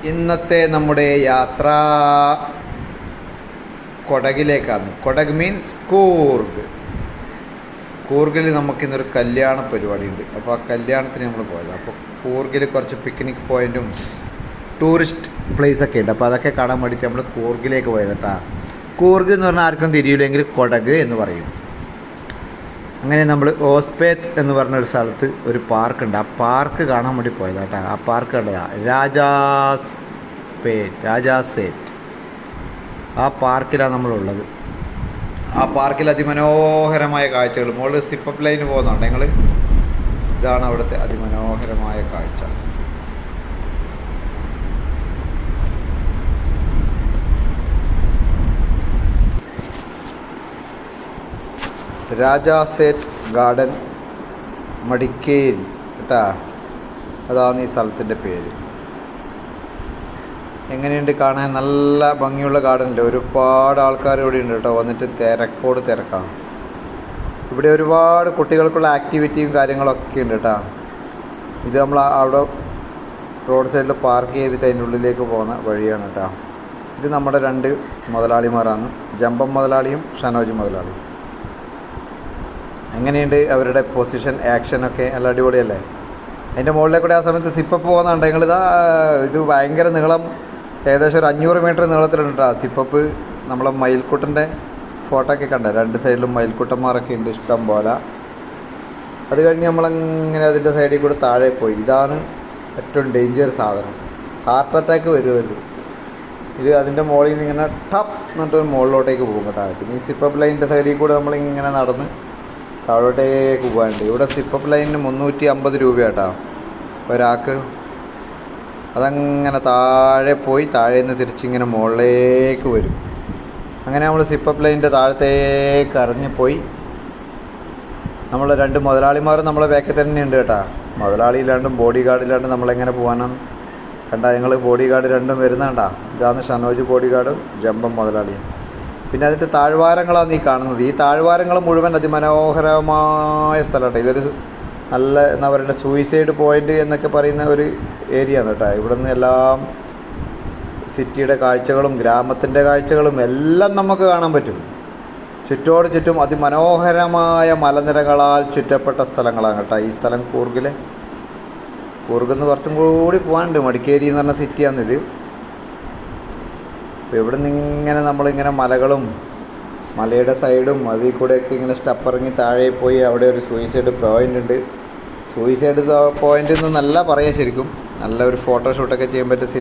ഇന്നത്തെ നമ്മുടെ യാത്ര കൊടകിലേക്കാണ്. കൊടക് മീൻസ് കൂർഗ്. കൂർഗിൽ നമുക്കിന്നൊരു കല്യാണ പരിപാടിയുണ്ട്. അപ്പോൾ ആ കല്യാണത്തിന് നമ്മൾ പോയത്. അപ്പോൾ കൂർഗിൽ കുറച്ച് പിക്നിക് പോയിൻറ്റും ടൂറിസ്റ്റ് പ്ലേസൊക്കെ ഉണ്ട്. അപ്പോൾ അതൊക്കെ കാണാൻ വേണ്ടിയിട്ട് നമ്മൾ കൂർഗിലേക്ക് പോയത് കേട്ടോ. കൂർഗ് എന്ന് പറഞ്ഞാൽ ആർക്കും തിരിയില്ലെങ്കിൽ കൊടക് എന്ന് പറയും. അങ്ങനെ നമ്മൾ ഓസ്പേത്ത് എന്ന് പറഞ്ഞൊരു സ്ഥലത്ത് ഒരു പാർക്കുണ്ട്. ആ പാർക്ക് കാണാൻ വേണ്ടി പോയതാ കേട്ടോ. ആ പാർക്ക് കണ്ടതാ രാജാസേറ്റ്. ആ പാർക്കിലാണ് നമ്മളുള്ളത്. ആ പാർക്കിൽ അതിമനോഹരമായ കാഴ്ചകൾ. മുകളിൽ സിപ്പപ്പ് ലൈന് പോകുന്നുണ്ട് ഞങ്ങൾ. ഇതാണ് അവിടുത്തെ അതിമനോഹരമായ കാഴ്ച. രാജാസേറ്റ് ഗാർഡൻ മടിക്കേരി കേട്ടാ, അതാണ് ഈ സ്ഥലത്തിൻ്റെ പേര്. എങ്ങനെയുണ്ട് കാണാൻ? നല്ല ഭംഗിയുള്ള ഗാർഡനിൽ ഒരുപാട് ആൾക്കാർ ഇവിടെ ഉണ്ട് കേട്ടോ. വന്നിട്ട് തിരക്കാണ്. ഇവിടെ ഒരുപാട് കുട്ടികൾക്കുള്ള ആക്ടിവിറ്റിയും കാര്യങ്ങളൊക്കെ ഉണ്ട് കേട്ടോ. ഇത് നമ്മൾ അവിടെ റോഡ് സൈഡിൽ പാർക്ക് ചെയ്തിട്ട് അതിൻ്റെ ഉള്ളിലേക്ക് പോകുന്ന വഴിയാണ് കേട്ടോ. ഇത് നമ്മുടെ രണ്ട് മുതലാളിമാരാണ്, ജമ്പം മുതലാളിയും ഷനോജ് മുതലാളിയും. എങ്ങനെയുണ്ട് അവരുടെ പൊസിഷൻ, ആക്ഷനൊക്കെ? നല്ല അടിപൊളിയല്ലേ? അതിൻ്റെ മുകളിലേക്കൂടെ ആ സമയത്ത് സിപ്പപ്പ് പോകുന്നുണ്ട്. ഇത് ഭയങ്കര നീളം, ഏകദേശം ഒരു 500 മീറ്റർ നീളത്തിലുണ്ട് ആ സിപ്പപ്പ്. നമ്മളെ മയിൽക്കുട്ടൻ്റെ ഫോട്ടോ ഒക്കെ കണ്ട, രണ്ട് സൈഡിലും മയിൽക്കുട്ടന്മാരൊക്കെ ഉണ്ട് ഇഷ്ടം പോലെ. അത് കഴിഞ്ഞ് നമ്മളങ്ങനെ അതിൻ്റെ സൈഡിൽ കൂടെ താഴെ പോയി. ഇതാണ് ഏറ്റവും ഡേഞ്ചർ സാധനം, ഹാർട്ട് അറ്റാക്ക് വരുമല്ലോ. ഇത് അതിൻ്റെ മുകളിൽ നിന്ന് ഇങ്ങനെ ടപ്പ് എന്നിട്ട് മുകളിലോട്ടേക്ക് പോകും കേട്ടോ. പിന്നെ ഈ സിപ്പപ്പ് ലൈനിൻ്റെ സൈഡിൽ കൂടെ നമ്മളിങ്ങനെ നടന്ന് താഴോട്ടേക്ക് പോകാനുണ്ട്. ഇവിടെ സിപ്പപ്പ് ലൈനിന് 350 രൂപയാട്ടോ ഒരാൾക്ക്. അതങ്ങനെ താഴെ പോയി താഴെ നിന്ന് തിരിച്ചിങ്ങനെ മുകളിലേക്ക് വരും. അങ്ങനെ നമ്മൾ സിപ്പപ്പ് ലൈനിൻ്റെ താഴത്തേക്ക് ഇറങ്ങി പോയി. നമ്മൾ രണ്ട് മുതലാളിമാരും നമ്മളെ ബാക്കിൽ തന്നെ ഉണ്ട് കേട്ടോ. മുതലാളി ഇല്ലാണ്ടും ബോഡി ഗാർഡ് ഇല്ലാണ്ടും നമ്മളെങ്ങനെ പോകാനാണ്? കണ്ടാ ഞങ്ങൾ ബോഡി ഗാർഡ് രണ്ടും വരുന്നുണ്ടാ. ഇതാണ് ഷനോജ് ബോഡി ഗാർഡും ജമ്പം മുതലാളിയും. പിന്നെ അതിൻ്റെ താഴ്വാരങ്ങളാണ് ഈ കാണുന്നത്. ഈ താഴ്വാരങ്ങൾ മുഴുവൻ അതിമനോഹരമായ സ്ഥലമാണ്. ഇതൊരു നല്ല എന്താ പറയുക, സൂയിസൈഡ് പോയിൻ്റ് എന്നൊക്കെ പറയുന്ന ഒരു ഏരിയ ആണ് കേട്ടോ. ഇവിടെ നിന്ന് എല്ലാം സിറ്റിയുടെ കാഴ്ചകളും ഗ്രാമത്തിൻ്റെ കാഴ്ചകളും എല്ലാം നമുക്ക് കാണാൻ പറ്റും. ചുറ്റോട് ചുറ്റും അതിമനോഹരമായ മലനിരകളാൽ ചുറ്റപ്പെട്ട സ്ഥലങ്ങളാണ് കേട്ടോ ഈ സ്ഥലം. കൂർഗിൽ നിന്ന് കുറച്ചും കൂടി പോകാനുണ്ട്. മടിക്കേരി എന്ന് പറഞ്ഞ സിറ്റിയാണിത്. അപ്പോൾ ഇവിടെ നിന്ന് ഇങ്ങനെ നമ്മളിങ്ങനെ മലകളും മലയുടെ സൈഡും അതിൽ കൂടെയൊക്കെ ഇങ്ങനെ സ്റ്റെപ്പ് ഇറങ്ങി താഴെ പോയി അവിടെ ഒരു സൂയിസൈഡ് പോയിൻ്റ് ഉണ്ട്. സൂയിസൈഡ് പോയിൻ്റ് എന്ന് നല്ല പറയാം. ശരിക്കും നല്ല ഒരു ഫോട്ടോഷൂട്ടൊക്കെ ചെയ്യാൻ പറ്റും.